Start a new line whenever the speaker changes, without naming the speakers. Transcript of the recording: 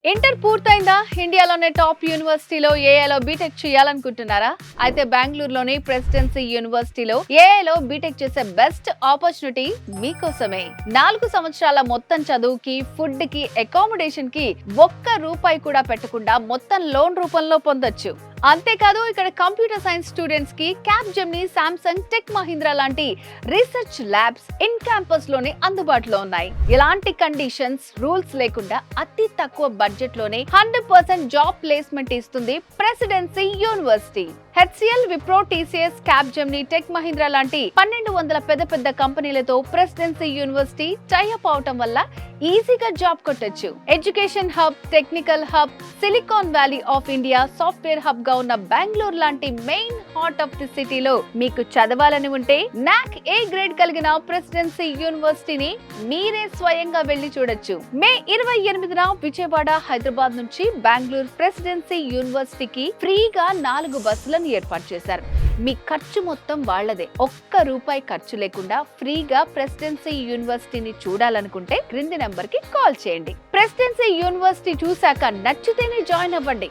Inter పూర్తయిందా? ఇండియాలోనే top యూనివర్సిటీలో ఏఐలో BTech చేయాలనుకుంటున్నారా? అయితే బెంగళూరులోని ప్రెసిడెన్సీ యూనివర్సిటీలో ఏఐలో బీటెక్ చేసే బెస్ట్ ఆపర్చునిటీ మీకోసమే. 4 సంవత్సరాల మొత్తం చదువుకి, ఫుడ్ కి, అకామిడేషన్ కి ₹1 కూడా పెట్టకుండా మొత్తం లోన్ రూపంలో పొందొచ్చు. అంతేకాదు ఇక్కడ కంప్యూటర్ సైన్స్ స్టూడెంట్స్ కి క్యాప్జెమిని, సామ్సంగ్, టెక్ మహీంద్రా లాంటి రీసెర్చ్ ల్యాబ్స్ ఇన్ క్యాంపస్ లోనే అందుబాటులో ఉన్నాయి. ఎలాంటి కండిషన్స్, రూల్స్ లేకుండా అతి తక్కువ బడ్జెట్ లోనే 100% జాబ్ ప్లేస్మెంట్ ఇస్తుంది presidency university. HCl, Wipro, TCS, Capgemini, tech Mahindra లాంటి 1200 పెద్ద పెద్ద కంపెనీలతో ప్రెసిడెన్సీ యూనివర్సిటీ టైఅప్ అవటం వల్ల ఈజీగా జాబ్ కొట్టొచ్చు. Education hub, technical hub, Silicon Valley of India, software hub గా ఉన్న బెంగళూరు లాంటి మెయిన్ హార్ట్ ఆఫ్ ది సిటీలో మీకు చదవాలని ఉంటే నాక్ ఏ గ్రేడ్ కలిగిన ప్రెసిడెన్సీ యూనివర్సిటీని మీరే స్వయంగా వెళ్లి చూడొచ్చు. మే 28న విజయవాడ, హైదరాబాద్ నుంచి బెంగళూరు ప్రెసిడెన్సీ యూనివర్సిటీకి ఫ్రీగా 4 బస్సులను ఏర్పాటు చేశారు. మీ ఖర్చు మొత్తం వాళ్లదే. ₹1 ఖర్చు లేకుండా ఫ్రీగా ప్రెసిడెన్సీ యూనివర్సిటీని చూడాలనుకుంటే క్రింది నెంబర్ కి కాల్ చేయండి. ప్రెసిడెన్సీ యూనివర్సిటీ చూశాక నచ్చితేనే జాయిన్ అవ్వండి.